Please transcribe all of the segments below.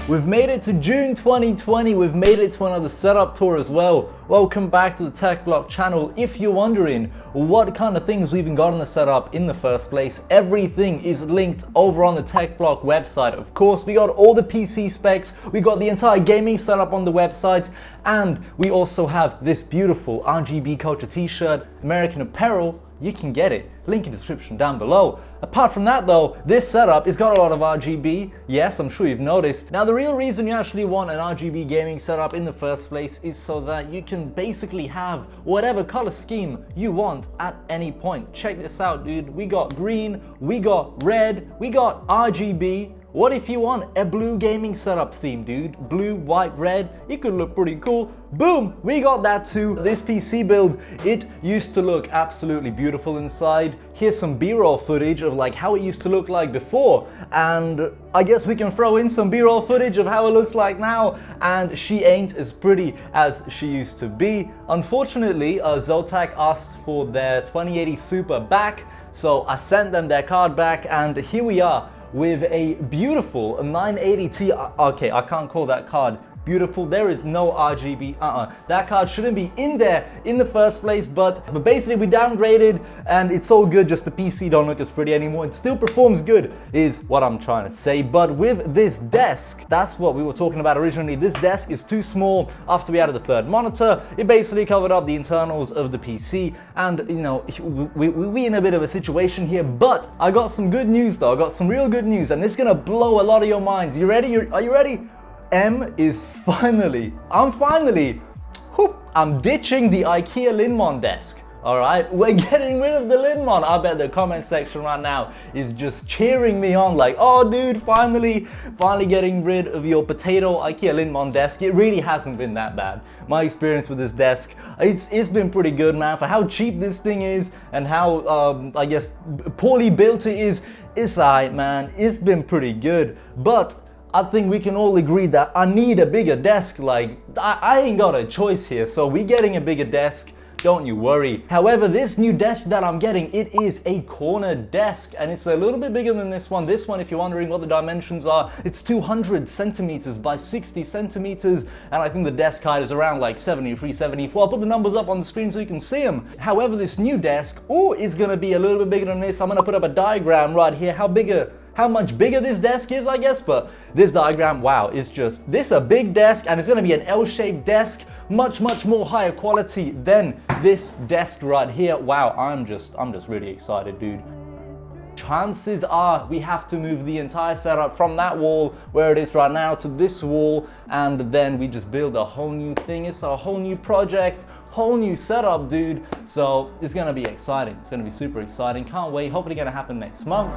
We've made it to June 2020, we've made it to another setup tour as well. Welcome back to the TechBlock channel. If you're wondering what kind of things we even got in the setup in the first place, everything is linked over on the TechBlock website. Of course, we got all the PC specs, we got the entire gaming setup on the website, and we also have this beautiful RGB culture t-shirt, American Apparel. You can get it, link in the description down below. Apart from that though, this setup has got a lot of RGB. Yes, I'm sure you've noticed. Now the real reason you actually want an RGB gaming setup in the first place is so that you can basically have whatever color scheme you want at any point. Check this out, dude. We got green, we got red, we got RGB. What if you want a blue gaming setup theme, dude? Blue, white, red, it could look pretty cool. Boom, we got that too. This PC build, it used to look absolutely beautiful inside. Here's some B-roll footage of like how it used to look like before. And I guess we can throw in some B-roll footage of how it looks like now. And she ain't as pretty as she used to be. Unfortunately, Zotac asked for their 2080 Super back. So I sent them their card back and here we are with a beautiful 980 Ti. Okay, I can't call that card beautiful. There is no RGB. That card shouldn't be in there in the first place, but basically we downgraded and it's all good, just the PC don't look as pretty anymore. It still performs good is what I'm trying to say. But with this desk, that's what we were talking about originally. This desk is too small. After we added the third monitor, it basically covered up the internals of the PC, and you know, we in a bit of a situation here. But I got some good news though. I got some real good news, and it's gonna blow a lot of your minds. You ready? Are you ready? I'm ditching the IKEA LINNMON desk. All right, we're getting rid of the LINNMON. I bet the comment section right now is just cheering me on like, oh dude, finally getting rid of your potato IKEA LINNMON desk. It really hasn't been that bad. My experience with this desk, it's been pretty good, man. For how cheap this thing is and how, I guess, poorly built it is, it's alright, man. It's been pretty good, but I think we can all agree that I need a bigger desk. Like, I ain't got a choice here, so we getting a bigger desk, don't you worry. However, this new desk that I'm getting, it is a corner desk, and it's a little bit bigger than this one. This one, if you're wondering what the dimensions are, it's 200 centimeters by 60 centimeters, and I think the desk height is around like 73, 74. I'll put the numbers up on the screen so you can see them. However, this new desk, is gonna be a little bit bigger than this. I'm gonna put up a diagram right here, how much bigger this desk is, I guess, but this diagram, wow, it's just, this a big desk, and it's gonna be an L-shaped desk, much more higher quality than this desk right here. Wow, I'm just really excited, dude. Chances are we have to move the entire setup from that wall where it is right now to this wall, and then we just build a whole new thing. It's a whole new project, whole new setup, dude. So it's gonna be exciting. It's gonna be super exciting. Can't wait. Hopefully gonna happen next month.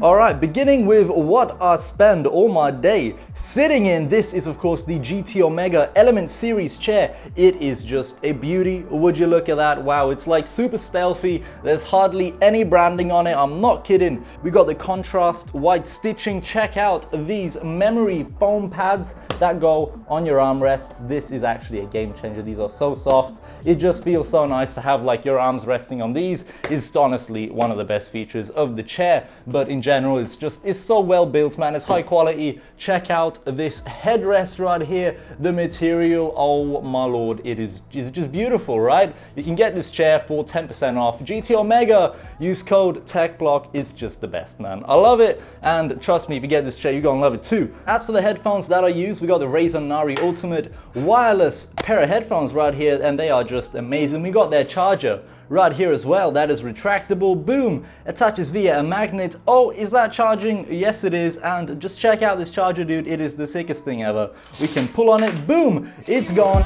Alright, beginning with what I spend all my day sitting in. This is of course the GT Omega Element Series chair. It is just a beauty. Would you look at that? Wow, it's like super stealthy. There's hardly any branding on it. I'm not kidding. We got the contrast white stitching. Check out these memory foam pads that go on your armrests. This is actually a game changer. These are so soft. It just feels so nice to have like your arms resting on these. It's honestly one of the best features of the chair, but in general, it's so well built, man. It's high quality. Check out this headrest right here. The material, oh my lord, it's just beautiful, right? You can get this chair for 10% off. GT Omega, use code TechBlock. It's just the best, man. I love it, and trust me, if you get this chair, you're gonna love it too. As for the headphones that I use, we got the Razer Nari Ultimate wireless pair of headphones right here, and they are just amazing. We got their charger right here as well. That is retractable. Boom, attaches via a magnet. Oh, is that charging? Yes it is. And just check out this charger, dude. It is the sickest thing ever. We can pull on it, boom, it's gone.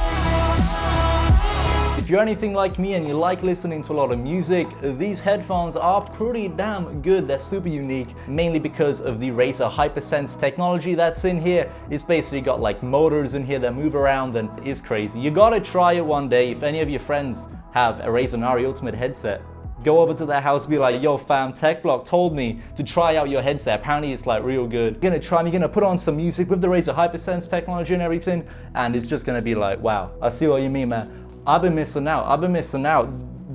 If you're anything like me and you like listening to a lot of music, these headphones are pretty damn good. They're super unique, mainly because of the Razer HyperSense technology that's in here. It's basically got like motors in here that move around, and it's crazy. You gotta try it one day. If any of your friends have a Razer Nari Ultimate headset, go over to their house, be like, yo fam, TechBlock told me to try out your headset. Apparently it's like real good. You're gonna put on some music with the Razer HyperSense technology and everything, and it's just gonna be like, wow, I see what you mean, man. I've been missing out.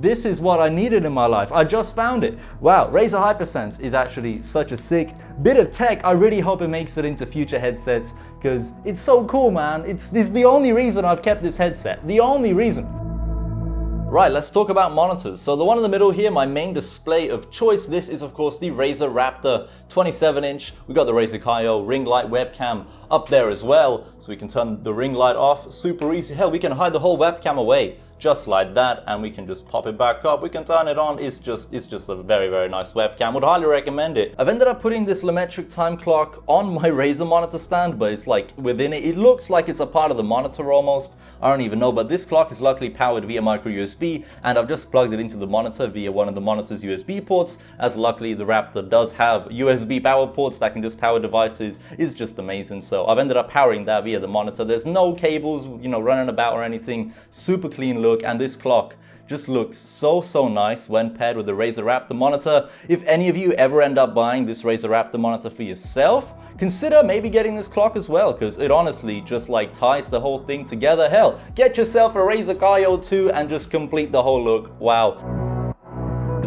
this is what I needed in my life. I just found it. Wow, Razer HyperSense is actually such a sick bit of tech. I really hope it makes it into future headsets because it's so cool, man. It's the only reason I've kept this headset. The only reason. Right, let's talk about monitors. So the one in the middle here, my main display of choice, this is of course the Razer Raptor 27-inch. We got the Razer Cassio ring light webcam up there as well, so we can turn the ring light off super easy. Hell, we can hide the whole webcam away just like that, and we can just pop it back up. We can turn it on. It's just a very, very nice webcam. Would highly recommend it. I've ended up putting this Lemetric time clock on my Razer monitor stand, but it's like within it. It looks like it's a part of the monitor almost. I don't even know, but this clock is luckily powered via micro USB, and I've just plugged it into the monitor via one of the monitor's USB ports, as luckily the Raptor does have USB power ports that can just power devices. It's just amazing. So I've ended up powering that via the monitor. There's no cables, running about or anything. Super clean look, and this clock just looks so nice when paired with the Razer Raptor monitor. If any of you ever end up buying this Razer Raptor monitor for yourself, consider maybe getting this clock as well, because it honestly just like ties the whole thing together. Hell, get yourself a Razer Cassio too and just complete the whole look. Wow.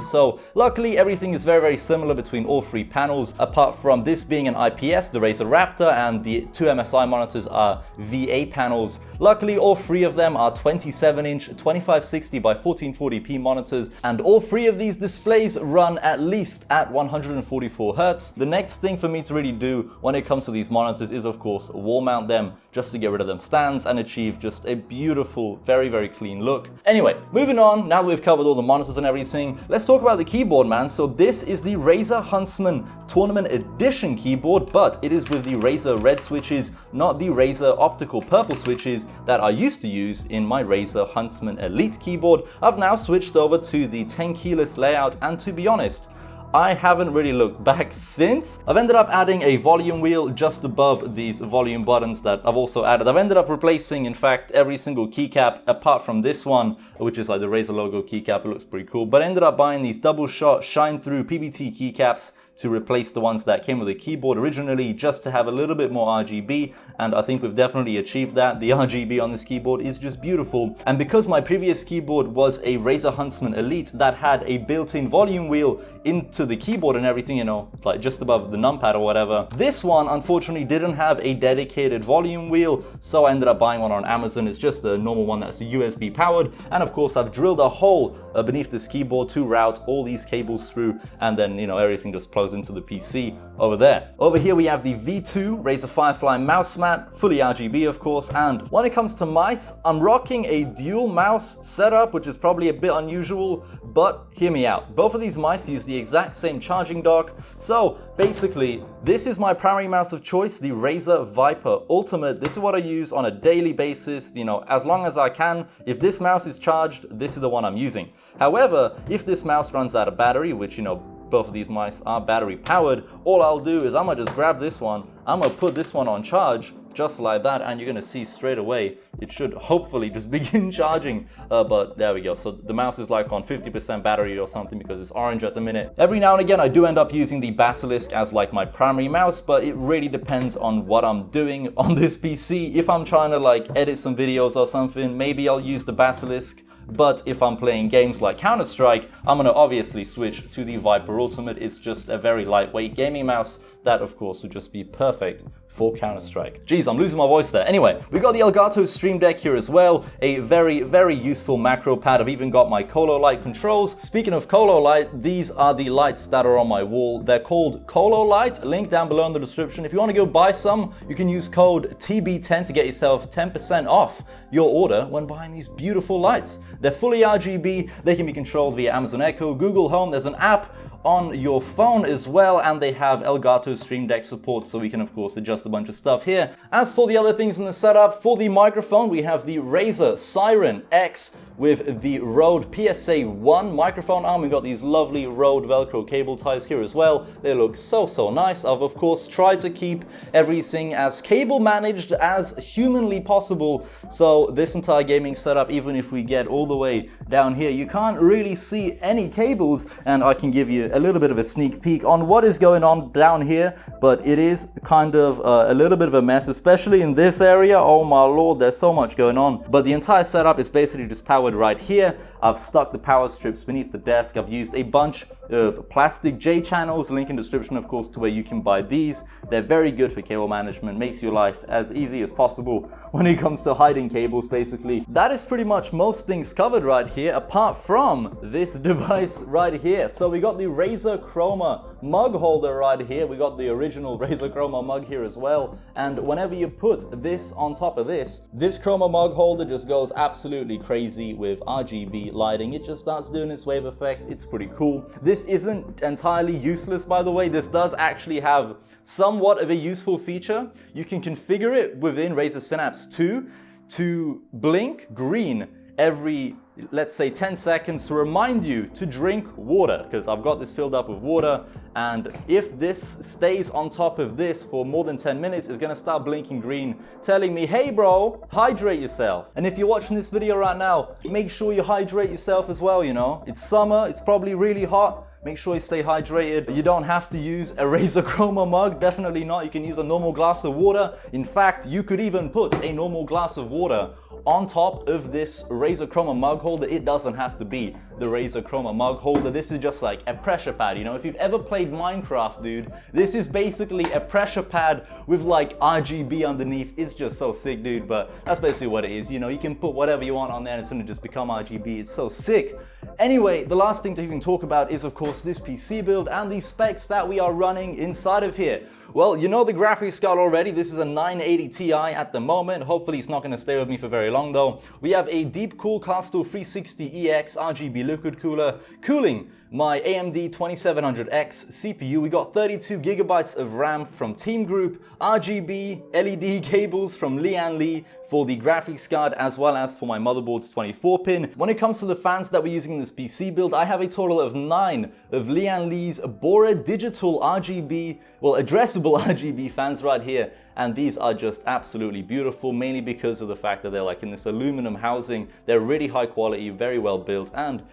So luckily everything is very similar between all three panels, apart from this being an IPS, the Razer Raptor, and the two MSI monitors are VA panels. Luckily all three of them are 27-inch 2560 by 1440p monitors, and all three of these displays run at least at 144 Hz. The next thing for me to really do when it comes to these monitors is of course wall mount them, just to get rid of them stands and achieve just a beautiful, very clean look. Anyway, moving on, now we've covered all the monitors and everything, let's talk about the keyboard, man. So this is the Razer Huntsman Tournament Edition keyboard, but it is with the Razer red switches, not the Razer optical purple switches that I used to use in my Razer Huntsman Elite keyboard. I've now switched over to the 10 keyless layout, and to be honest, I haven't really looked back since. I've ended up adding a volume wheel just above these volume buttons that I've also added. I've ended up replacing, in fact, every single keycap apart from this one, which is like the Razer logo keycap. It looks pretty cool. But I ended up buying these double shot shine through PBT keycaps to replace the ones that came with the keyboard originally, just to have a little bit more RGB, and I think we've definitely achieved that. The RGB on this keyboard is just beautiful, and because my previous keyboard was a Razer Huntsman Elite that had a built-in volume wheel into the keyboard and everything, like just above the numpad or whatever, this one unfortunately didn't have a dedicated volume wheel, so I ended up buying one on Amazon. It's just a normal one that's USB powered, and of course I've drilled a hole beneath this keyboard to route all these cables through, and then everything just plugs into the PC over there. Over here we have the V2 Razer Firefly mouse mat, fully RGB of course, and when it comes to mice, I'm rocking a dual mouse setup, which is probably a bit unusual, but hear me out. Both of these mice use the exact same charging dock, so basically this is my primary mouse of choice, the Razer Viper Ultimate. This is what I use on a daily basis, as long as I can. If this mouse is charged, this is the one I'm using. However, if this mouse runs out of battery, which both of these mice are battery powered, all I'll do is I'm gonna just grab this one, I'm gonna put this one on charge, just like that, and you're gonna see straight away it should hopefully just begin charging. But there we go. So the mouse is like on 50% battery or something because it's orange at the minute. Every now and again I do end up using the Basilisk as like my primary mouse, but it really depends on what I'm doing on this PC. If I'm trying to like edit some videos or something, maybe I'll use the Basilisk. But if I'm playing games like Counter-Strike, I'm gonna obviously switch to the Viper Ultimate. It's just a very lightweight gaming mouse that of course would just be perfect for Counter-Strike. Jeez, I'm losing my voice there. Anyway, we got the Elgato Stream Deck here as well. A very useful macro pad. I've even got my Colo light controls. Speaking of Colo light, these are the lights that are on my wall. They're called Colo light. Link down below in the description. If you want to go buy some, you can use code TB10 to get yourself 10% off your order when buying these beautiful lights. They're fully RGB. They can be controlled via Amazon Echo, Google Home. There's an app on your phone as well, and they have Elgato Stream Deck support, so we can of course adjust a bunch of stuff here. As for the other things in the setup, for the microphone we have the Razer Siren X with the Rode PSA 1 microphone arm. We've got these lovely Rode Velcro cable ties here as well. They look so nice. I've of course tried to keep everything as cable managed as humanly possible, so this entire gaming setup, even if we get all the way down here, you can't really see any cables, and I can give you a little bit of a sneak peek on what is going on down here, but it is kind of a little bit of a mess, especially in this area. Oh my lord, there's so much going on. But the entire setup is basically just powered right here. I've stuck the power strips beneath the desk. I've used a bunch of plastic J channels, link in description of course to where you can buy these. They're very good for cable management, makes your life as easy as possible when it comes to hiding cables basically. That is pretty much most things covered right here, apart from this device right here. So we got the Razer Chroma mug holder right here. We got the original Razer Chroma mug here as well, and whenever you put this on top of this Chroma mug holder just goes absolutely crazy with RGB lighting. It just starts doing its wave effect. It's pretty cool. This isn't entirely useless, by the way. This does actually have somewhat of a useful feature. You can configure it within Razer Synapse 2 to blink green every, let's say, 10 seconds to remind you to drink water, because I've got this filled up with water, and if this stays on top of this for more than 10 minutes, it's gonna start blinking green, telling me, hey bro, hydrate yourself. And if you're watching this video right now, make sure you hydrate yourself as well, you know. It's summer, it's probably really hot. Make sure you stay hydrated. You don't have to use a Razer Chroma mug, definitely not. You can use a normal glass of water. In fact, you could even put a normal glass of water on top of this Razer Chroma mug holder. It doesn't have to be the Razer Chroma mug holder. This is just like a pressure pad, you know. If you've ever played Minecraft, dude, this is basically a pressure pad with like RGB underneath. It's just so sick, dude, but that's basically what it is. You know, you can put whatever you want on there and it's gonna just become RGB. It's so sick. Anyway, the last thing to even talk about is of course this PC build and the specs that we are running inside of here. Well, you know the graphics card already. This is a 980 Ti at the moment. Hopefully it's not going to stay with me for very long though. We have a Deepcool Castle 360EX RGB liquid cooler cooling my AMD 2700X CPU. We got 32 gigabytes of RAM from Team Group, RGB LED cables from Leonell for the graphics card, as well as for my motherboard's 24-pin. When it comes to the fans that we're using in this PC build, I have a total of 9 of Leonell's Bora digital RGB, well, addressable RGB fans right here. And these are just absolutely beautiful, mainly because of the fact that they're like in this aluminum housing. They're really high quality, very well built, and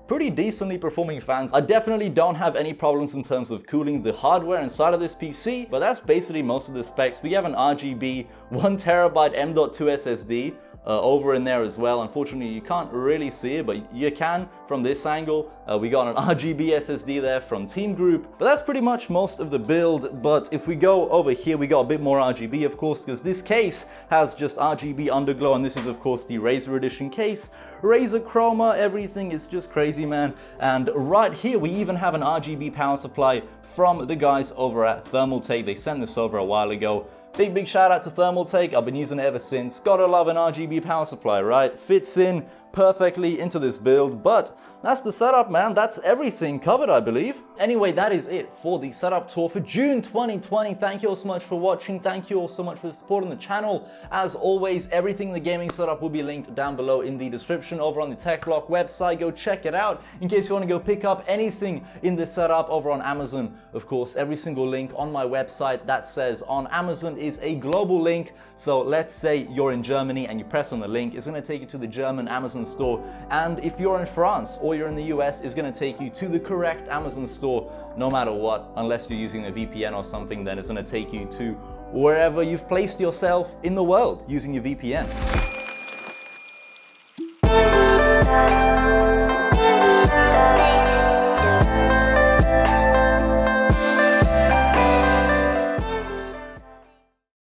pretty decently performing fans. I definitely don't have any problems in terms of cooling the hardware inside of this PC, but that's basically most of the specs. We have an RGB 1TB M.2 SSD over in there as well. Unfortunately, you can't really see it, but you can from this angle. We got an RGB SSD there from Team Group, but that's pretty much most of the build. But if we go over here, we got a bit more RGB, of course, because this case has just RGB underglow, and this is of course the Razer edition case. Razer Chroma, everything is just crazy, man. And right here, we even have an RGB power supply from the guys over at Thermaltake. They sent this over a while ago. Big shout out to Thermaltake. I've been using it ever since. Gotta love an RGB power supply, right? Fits in perfectly into this build. But that's the setup, man. That's everything covered, I believe. Anyway, that is it for the setup tour for June 2020. Thank you all so much for watching. Thank you all so much for supporting the channel. As always, everything in the gaming setup will be linked down below in the description over on the TechBlock website. Go check it out in case you want to go pick up anything in this setup over on Amazon. Of course, every single link on my website that says on Amazon is a global link. So let's say you're in Germany and you press on the link, it's going to take you to the German Amazon store. And if you're in France or you're in the US, it's going to take you to the correct Amazon store no matter what. Unless you're using a VPN or something, then it's going to take you to wherever you've placed yourself in the world using your VPN.